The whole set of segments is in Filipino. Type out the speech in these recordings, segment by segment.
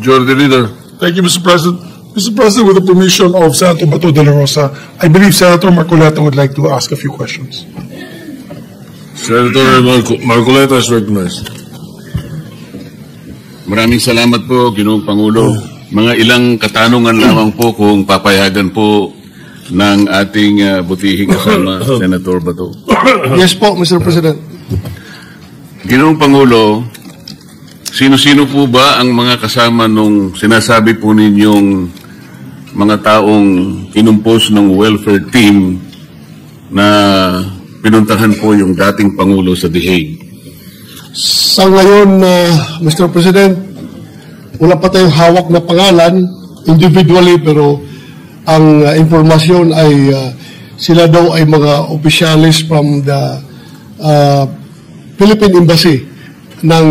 Majority Leader. Thank you, Mr. President. Mr. President, with the permission of Senator Bato de la Rosa, I believe Senator Marcoleta would like to ask a few questions. Senator Marcoleta is recognized. Maraming salamat po, Ginoong Pangulo. Mga ilang katanungan lamang po kung papayagan po ng ating butihing kasama, Senator Bato. Yes po, Mr. President. Ginoong Pangulo, sino-sino po ba ang mga kasama nung sinasabi po ninyong mga taong inumpos ng welfare team na pinuntahan po yung dating Pangulo sa The Hague? Sa ngayon, Mr. President, wala pa tayong hawak na pangalan individually, pero ang informasyon ay sila daw ay mga opisyalis from the Philippine Embassy ng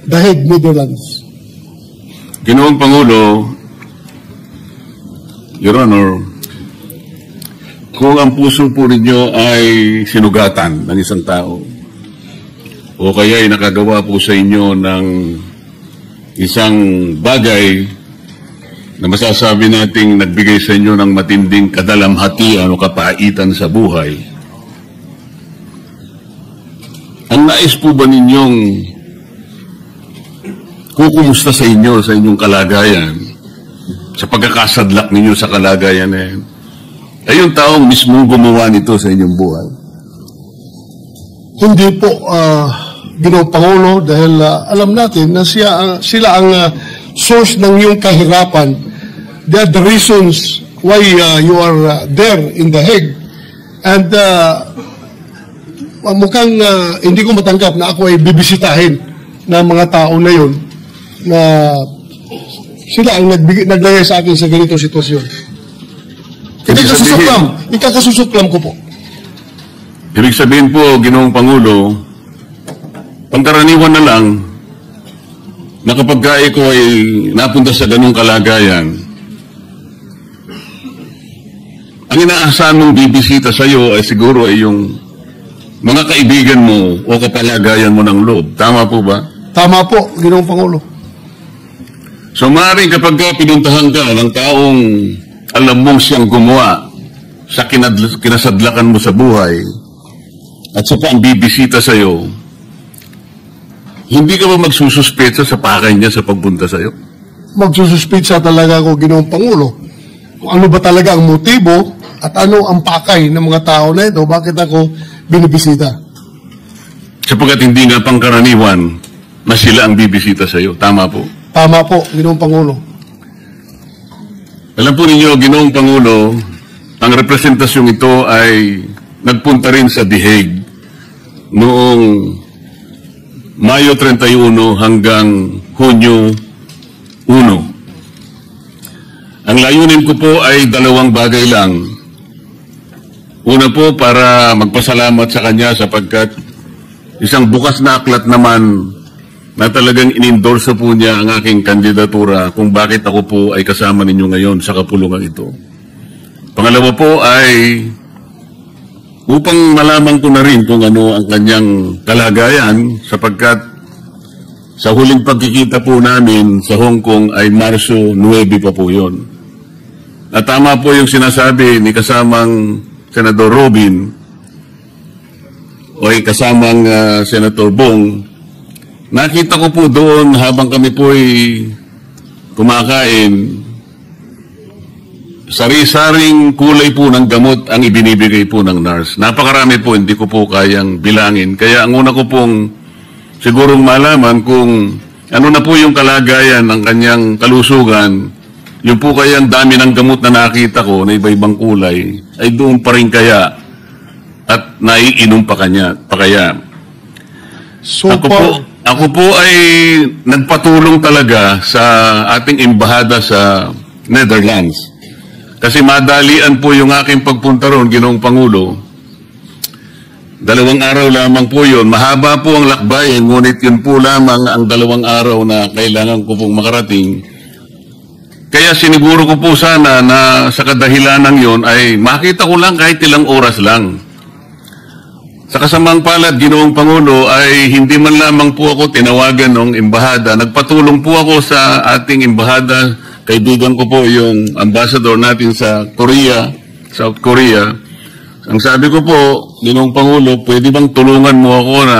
The Hague, Netherlands. Ginoong Pangulo, Your Honor, kung ang puso po ninyo ay sinugatan ng isang tao, o kaya ay nakagawa po sa inyo ng isang bagay na masasabi nating nagbigay sa inyo ng matinding kadalamhatian o kapaitan sa buhay, ang nais po ba ninyong kukumusta sa inyo, sa inyong kalagayan, sa pagkakasadlak ninyo sa kalagayan na yan, ay yung taong mismo gumawa nito sa inyong buhay? Hindi po, Ginoong Pangulo, dahil alam natin na sila ang source ng iyong kahirapan. They are the reasons why you are there in The Hague. And mukhang hindi ko matanggap na ako ay bibisitahin ng mga tao na yun na sila ang naglagay sa akin sa ganitong sitwasyon. Ikakasusuklam ko po. Ibig sabihin po, Ginoong Pangulo, pangkaraniwan na lang na kapag ko ay napunta sa ganung kalagayan, ang inaasahan mong bibisita sa iyo ay siguro ay yung mga kaibigan mo o kapalagayan mo ng loob. Tama po ba? Tama po, Ginoong Pangulo. So maaaring kapag pinuntahan ka ng taong alam mong siyang gumawa sa kinasadlakan mo sa buhay at sa pang bibisita sa iyo, hindi ka ba magsususpetsa sa pakay niya sa pagpunta sa iyo? Magsususpetsa talaga ako, Ginoong Pangulo. Kung ano ba talaga ang motibo at ano ang pakay ng mga tao na ito, bakit ako binibisita? Sapagkat hindi nga pangkaraniwan na sila ang bibisita sa iyo. Tama po? Tama po, Ginoong Pangulo. Alam po ninyo, Ginoong Pangulo, ang representasyong ito ay nagpunta rin sa The Hague noong Mayo 31 hanggang Hunyo 1. Ang layunin ko po ay dalawang bagay lang. Una po, para magpasalamat sa kanya sapagkat isang bukas na aklat naman na talagang in-endorse po niya ang aking kandidatura kung bakit ako po ay kasama ninyo ngayon sa kapulungan ito. Pangalawa po ay upang malaman ko na rin kung ano ang kanyang kalagayan sapagkat sa huling pagkikita po namin sa Hong Kong ay Marso 9 pa po yun. At tama po yung sinasabi ni kasamang Senador Robin o ay kasamang Senator Bong. Nakita ko po doon habang kami po ay kumakain, sari-saring kulay po ng gamot ang ibinibigay po ng nurse. Napakarami po, hindi ko po kayang bilangin. Kaya ang una ko pong sigurong malaman kung ano na po yung kalagayan ng kanyang kalusugan, yung po kayang dami ng gamot na nakita ko na iba-ibang kulay, ay doon pa rin kaya at naiinom pa kaya. So Ako po ay nagpatulong talaga sa ating embahada sa Netherlands. Kasi madalian po yung aking pagpunta roon, Ginoong Pangulo. 2 araw lamang po yun. Mahaba po ang lakbayin, ngunit yun po lamang ang 2 araw na kailangan ko pong makarating. Kaya siniguro ko po sana na sa kadahilanang yun ay makita ko lang kahit ilang oras lang. Sa kasamang palad, Ginoong Pangulo, ay hindi man lamang po ako tinawagan ng embahada. Nagpatulong po ako sa ating embahada. Kaibigan ko po yung ambassador natin sa Korea, South Korea. Ang sabi ko po, Ginoong Pangulo, pwede bang tulungan mo ako na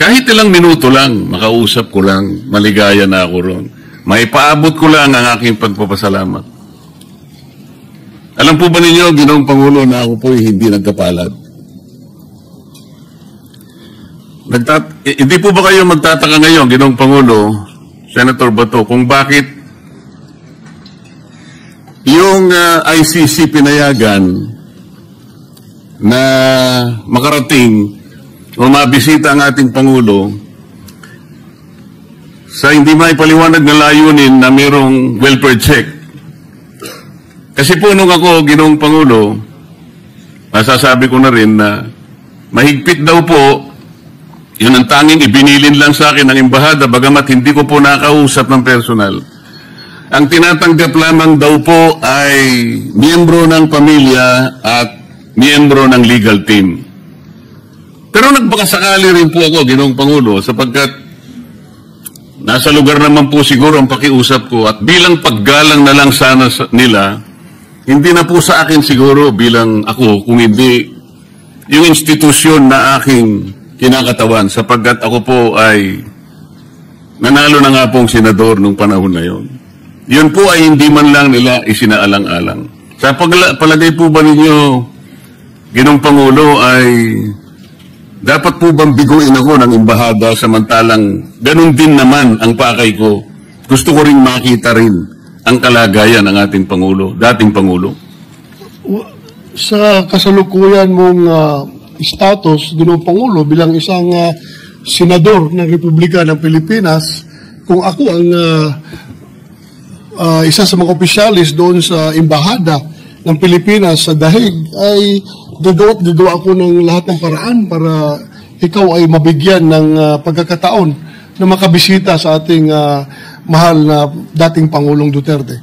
kahit ilang minuto lang, makausap ko lang, maligaya na ako ron. May paabot ko lang ang aking pagpapasalamat. Alam po ba ninyo, Ginoong Pangulo, na ako po hindi nagkapalad? Hindi po ba kayo magtataka ngayon, Ginoong Pangulo, Senator Bato, kung bakit yung ICC pinayagan na makarating o mabisita ang ating Pangulo sa hindi maipaliwanag na layunin na mayroong welfare check? Kasi po nung ako, Ginoong Pangulo, masasabi ko na rin na mahigpit daw po. Yun ang tanging ibinilin lang sa akin ng embahada, bagamat hindi ko po nakausap ng personal. Ang tinatanggap lamang daw po ay miyembro ng pamilya at miyembro ng legal team. Pero nagbakasakali rin po ako, Ginoong Pangulo, sapagkat nasa lugar naman po siguro ang pakiusap ko at bilang paggalang na lang sana nila, hindi na po sa akin siguro bilang ako, kung hindi yung institusyon na aking kinakatawan, sapagkat ako po ay nanalo na nga pong senador nung panahon na yon. Yun po ay hindi man lang nila isinaalang-alang. Sa palagay po ba ninyo, Ginoong Pangulo, ay dapat po bang biguin ako ng embahada samantalang ganun din naman ang pakay ko? Gusto ko rin makita rin ang kalagayan ng ating Pangulo, dating Pangulo. Sa kasalukuyan mong status, Ginoong Pangulo, bilang isang senador ng Republika ng Pilipinas, kung ako ang isa sa mga opisyalis doon sa embahada ng Pilipinas sa Dahig, ay gagawa ako ng lahat ng paraan para ikaw ay mabigyan ng pagkakataon na makabisita sa ating mahal na dating Pangulong Duterte.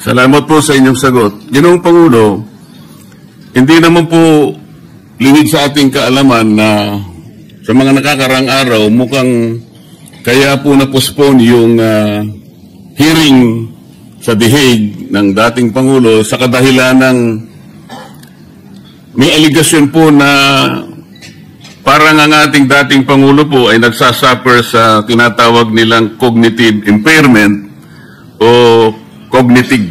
Salamat po sa inyong sagot. Ginoong Pangulo, hindi naman po lingid sa ating kaalaman na sa mga nakakarang araw, mukhang kaya po na-postpone yung hearing sa The Hague ng dating Pangulo sa kadahilan ng may aligasyon po na parang ang ating dating Pangulo po ay nagsasuffer sa tinatawag nilang cognitive impairment o cognitive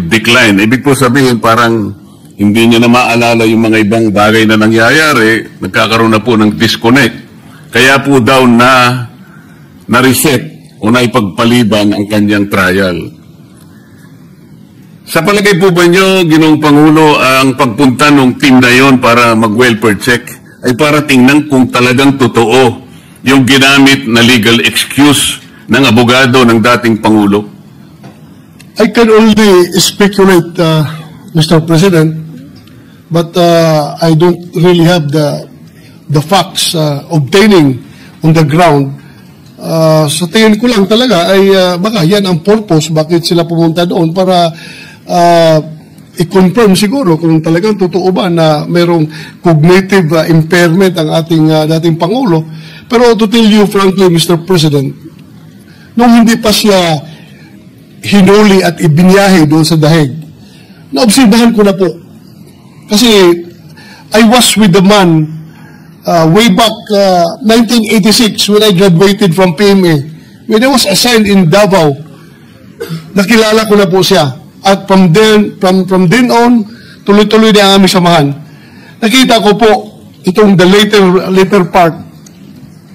decline. Ibig po sabihin parang hindi niya na maalala yung mga ibang bagay na nangyayari, nagkakaroon na po ng disconnect. Kaya po daw na-reset o naipagpaliban ang kanyang trial. Sa palagay po ba niyo, Ginoong Pangulo, ang pagpunta ng team na yon para mag-welfare check ay para tingnan kung talagang totoo yung ginamit na legal excuse ng abogado ng dating Pangulo? I can only speculate, Mr. President, but I don't really have the facts obtaining on the ground. Sa tingin ko lang talaga ay baka yan ang purpose bakit sila pumunta doon para i-confirm siguro kung talagang totoo ba na mayroong cognitive impairment ang ating dating Pangulo. Pero to tell you frankly, Mr. President, nung hindi pa siya hinuli at ibinyahe doon sa Dahig, naobserbahan ko na po. Kasi I was with the man way back 1986 when I graduated from PMA. When I was assigned in Davao, nakilala ko na po siya. At from then on, tuloy-tuloy na ang aming samahan. Nakita ko po itong the later part,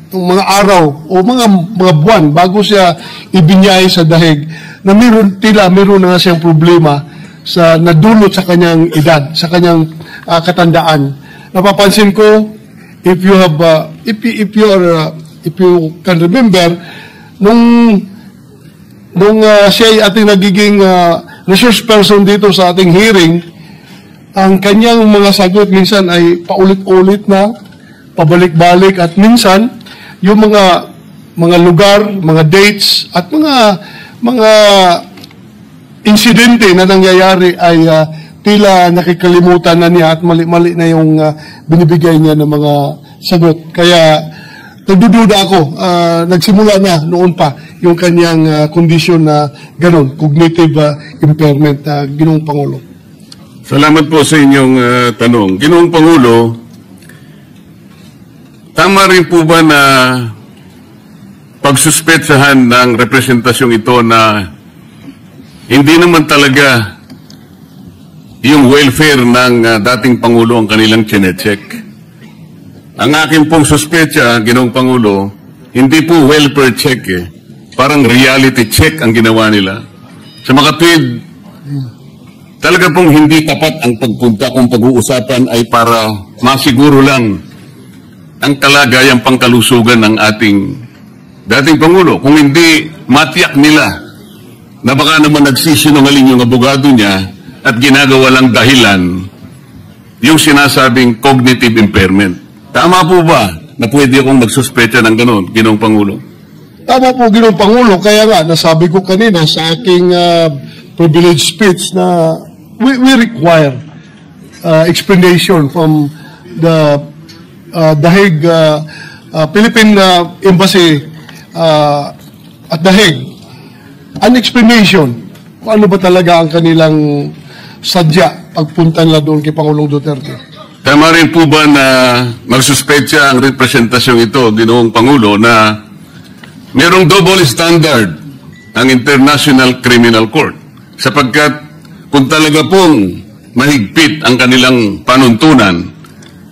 itong mga araw o mga buwan bago siya ibinyahe sa Dahig, na meron na siyang problema sa nadulot sa kanyang edad, sa kanyang katandaan. Napapansin ko, if you can remember, nung siya ay ating nagiging resource person dito sa ating hearing, ang kanyang mga sagot minsan ay paulit-ulit na, pabalik-balik, at minsan yung mga lugar, mga dates, at mga insidente na nangyayari ay tila nakikalimutan na niya at mali-mali na yung binibigay niya ng mga sagot. Kaya nagdududa ako, nagsimula na noon pa yung kanyang kondisyon na ganun, cognitive impairment, Ginoong Pangulo. Salamat po sa inyong tanong. Ginoong Pangulo, tama rin po ba na pagsuspetsahan ng representasyong ito na hindi naman talaga yung welfare ng dating Pangulo ang kanilang chinecheck? Ang akin pong suspetsa, Ginoong Pangulo, hindi po welfare check Parang reality check ang ginawa nila. Sa makatwid, talaga pong hindi tapat ang pagpunta kung pag-uusapan ay para masiguro lang ang kalagayang pangkalusugan ng ating dating Pangulo. Kung hindi matiyak nila na baka naman nagsisinungaling yung abogado niya at ginagawa lang dahilan yung sinasabing cognitive impairment. Tama po ba na pwede akong magsuspecha ng ganon, Ginoong Pangulo? Tama po, Ginoong Pangulo. Kaya nga, nasabi ko kanina sa aking privilege speech na we require explanation from the Hague, Philippine Embassy at The Hague. An explanation kung ano ba talaga ang kanilang sadya pagpunta nila doon kay Pangulong Duterte. Tama rin po ba na magsuspecha ang representasyong ito, Ginoong Pangulo, na merong double standard ang International Criminal Court sapagkat kung talaga pong mahigpit ang kanilang panuntunan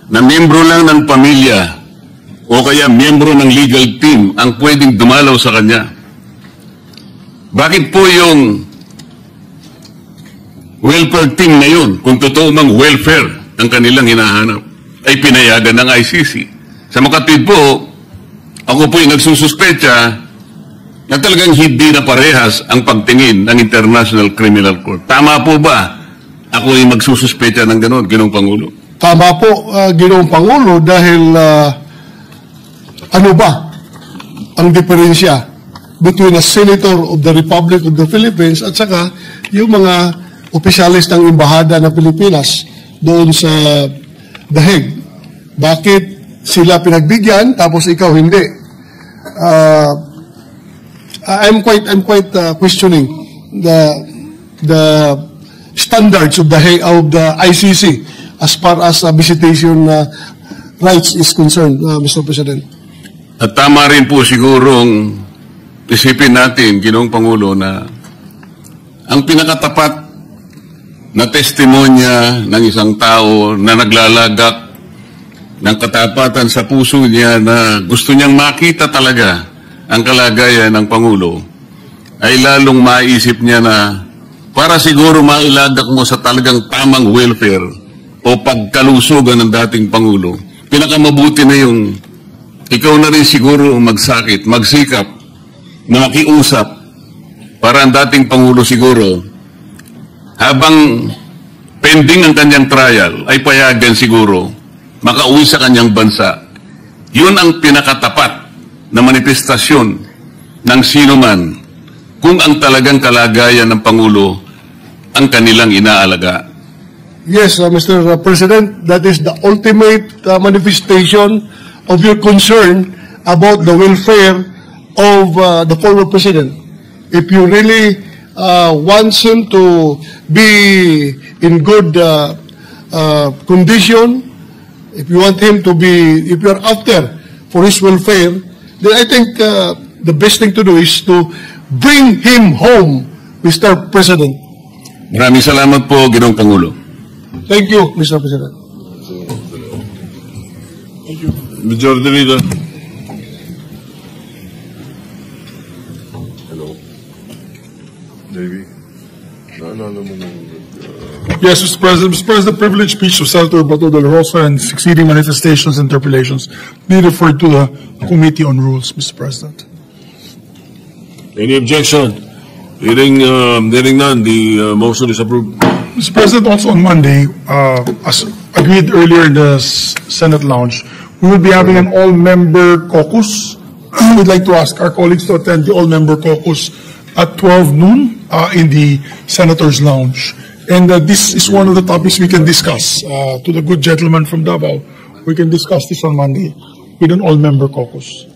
na miyembro lang ng pamilya o kaya miyembro ng legal team ang pwedeng dumalaw sa kanya, bakit po yung welfare team na yun, kung totoo mang welfare ang kanilang hinahanap, ay pinayagan ng ICC? Sa makatwid po, ako po yung nagsususpecha na talagang hindi na parehas ang pagtingin ng International Criminal Court. Tama po ba ako yung magsususpecha ng gano'n, Ginoong Pangulo? Tama po, Ginoong Pangulo, dahil ano ba ang diferensya between a senator of the Republic of the Philippines at saka yung mga opisyalis ng Embahada ng Pilipinas doon sa The Hague? Bakit sila pinagbigyan tapos ikaw hindi? I'm quite questioning the standards of the ICC as far as visitation rights is concerned, Mr. President. At tama rin po sigurong isipin natin, Ginoong Pangulo, na ang pinakatapat na testimonya ng isang tao na naglalagak ng katapatan sa puso niya na gusto niyang makita talaga ang kalagayan ng Pangulo, ay lalong maisip niya na para siguro mailagak mo sa talagang tamang welfare o pagkalusugan ng dating Pangulo, pinakamabuti na yung ikaw na rin siguro magsakit, magsikap na makiusap para ang dating Pangulo siguro habang pending ang kanyang trial ay payagan siguro makauwi sa kanyang bansa. Yun ang pinakatapat na manifestasyon ng sino man kung ang talagang kalagayan ng Pangulo ang kanilang inaalaga. Yes, Mr. President, that is the ultimate manifestation of your concern about the welfare of the former president. If you really want him to be in good condition, if you want him to be, if you're after for his welfare, then I think the best thing to do is to bring him home, Mr. President. Maraming salamat po, Ginoong Pangulo. Thank you, Mr. President. Thank you. Majority Leader. Yes, Mr. President. Mr. President, the privileged speech of Senator Bato de la Rosa and succeeding manifestations and interpellations be referred to the Committee on Rules, Mr. President. Any objection? Hearing none, the motion is approved. Mr. President, also on Monday, as agreed earlier in the Senate lounge, we will be having an all-member caucus. We'd like to ask our colleagues to attend the all-member caucus at 12 noon in the Senator's Lounge. And this is one of the topics we can discuss. To the good gentleman from Davao, we can discuss this on Monday with an all-member caucus.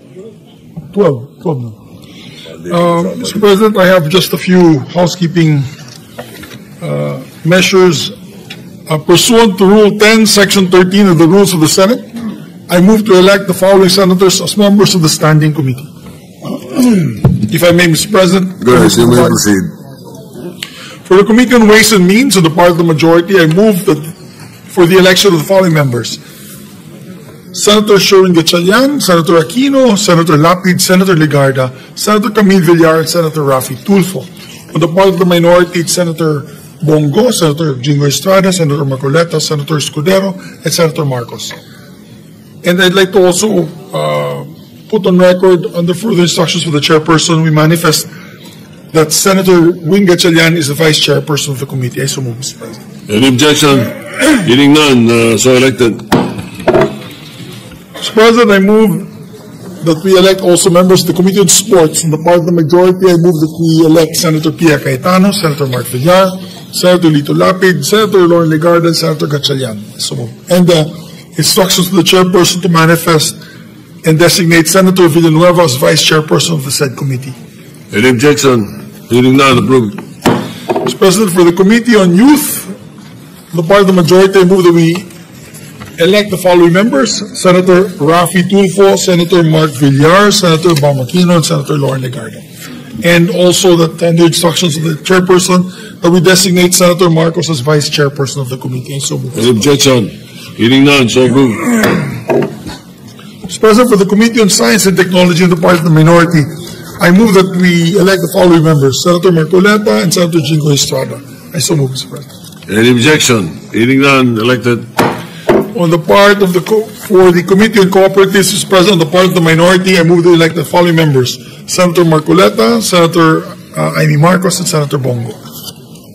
12 no. Mr. President, I have just a few housekeeping measures. Pursuant to Rule 10, Section 13 of the Rules of the Senate, I move to elect the following senators as members of the Standing Committee. If I may, Mr. President. Go ahead, you may proceed. For the Committee on Ways and Means, on the part of the majority, I move that for the election of the following members: Senator Sherwin Gatchalian, Senator Aquino, Senator Lapid, Senator Legarda, Senator Camille Villar, and Senator Raffy Tulfo. On the part of the minority, it's Senator Bongo, Senator Jingo Estrada, Senator Marcoleta, Senator Escudero, and Senator Marcos. And I'd like to also put on record, under further instructions for the chairperson, we manifest that Senator Wing Gatchalian is the vice chairperson of the committee. I so move, Mr. President. Any objection? Hearing none, so elected. Mr. President, I move that we elect also members of the Committee on Sports. On the part of the majority, I move that we elect Senator Pia Cayetano, Senator Mark Villar, Senator Lito Lapid, Senator Lauren Legarda, and Senator Gatchalian. So move. And instructions to the chairperson to manifest and designate Senator Villanueva as vice chairperson of the said committee. Any objection? Hearing none, approved. Mr. President, for the Committee on Youth, on the part of the majority, I move that we elect the following members: Senator Raffy Tulfo, Senator Mark Villar, Senator Bam Aquino, and Senator Lauren Legarda. And also that under instructions of the chairperson that we designate Senator Marcos as vice chairperson of the committee. And so moved. Any objection? Hearing none, so approved. Mr. President, for the Committee on Science and Technology on the part of the minority, I move that we elect the following members: Senator Marcoleta and Senator Jingo Estrada. I so move, Mr. President. Any objection? Hearing none, elected. On the part of for the Committee on Cooperatives, Mr. President, on the part of the minority, I move to elect the following members: Senator Marcoleta, Senator Amy Marcos, and Senator Bongo.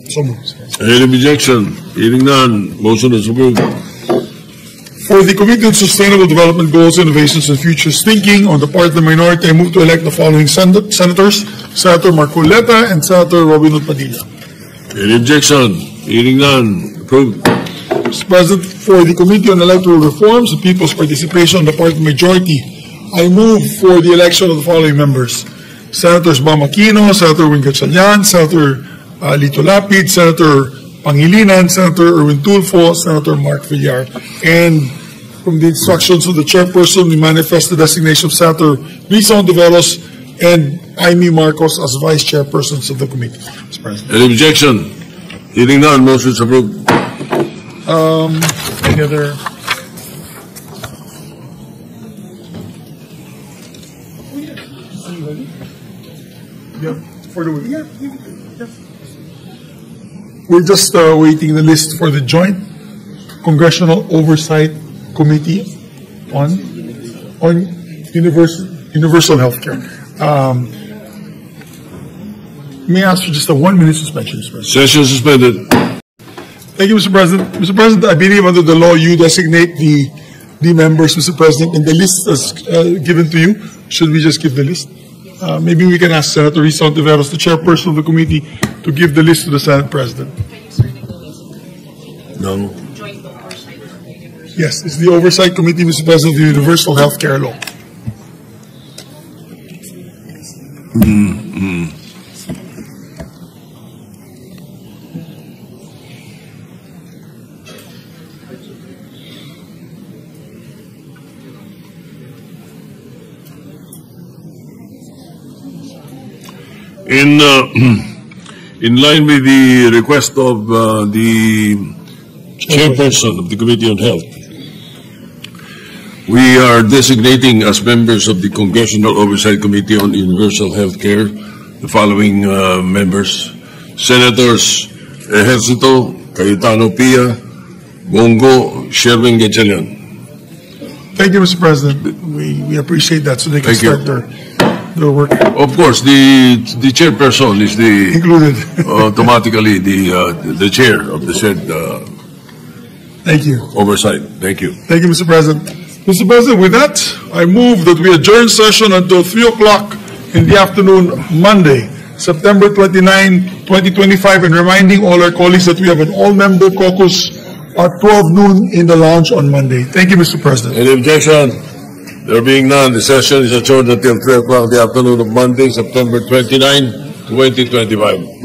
So moved. Any objection? Hearing none, motion is approved. For the Committee on Sustainable Development Goals, Innovations, and Futures Thinking, on the part of the minority, I move to elect the following senators: Senator Marcoleta and Senator Robin Hood Padilla. Any objection? Hearing none, approved. Mr. President, for the Committee on Electoral Reforms and People's Participation on the part of the majority, I move for the election of the following members: Senators Bam Aquino, Senator Wing Gatchalian, Senator Lito Lapid, Senator Pangilinan, Senator Erwin Tulfo, Senator Mark Villar. And from the instructions of the chairperson, we manifest the designation of Senator Risa Ontiveros and Amy Marcos as vice chairpersons of the committee. Mr. President. Any objection? Hearing none, motion is approved. Any other? For the we're just waiting the list for the Joint Congressional Oversight Committee on universal health care. May I ask for just a 1-minute suspension, Mr. President? Session suspended. Thank you, Mr. President. Mr. President, I believe under the law you designate the members, Mr. President, and the list is given to you. Should we just give the list? Maybe we can ask Senator Risa Ontiveros, the chairperson of the committee, to give the list to the Senate President. No. Yes, it's the Oversight Committee, Mr. President, of the Universal Health Care Law. In line with the request of the chairperson of the Committee on Health, we are designating as members of the Congressional Oversight Committee on Universal Health Care the following members: Senators Ejercito, Cayetano Pia, Bongo, Sherwin Gatchalian. Thank you, Mr. President. We appreciate that, so they can Thank you. start their work. Of course, the chairperson is the Included. automatically the chair of the said Thank you. oversight. Thank you. Thank you, Mr. President. Mr. President, with that, I move that we adjourn session until 3 o'clock in the afternoon, Monday, September 29, 2025, and reminding all our colleagues that we have an all-member caucus at 12 noon in the lounge on Monday. Thank you, Mr. President. Any objection? There being none, the session is adjourned until 3 o'clock in the afternoon of Monday, September 29, 2025.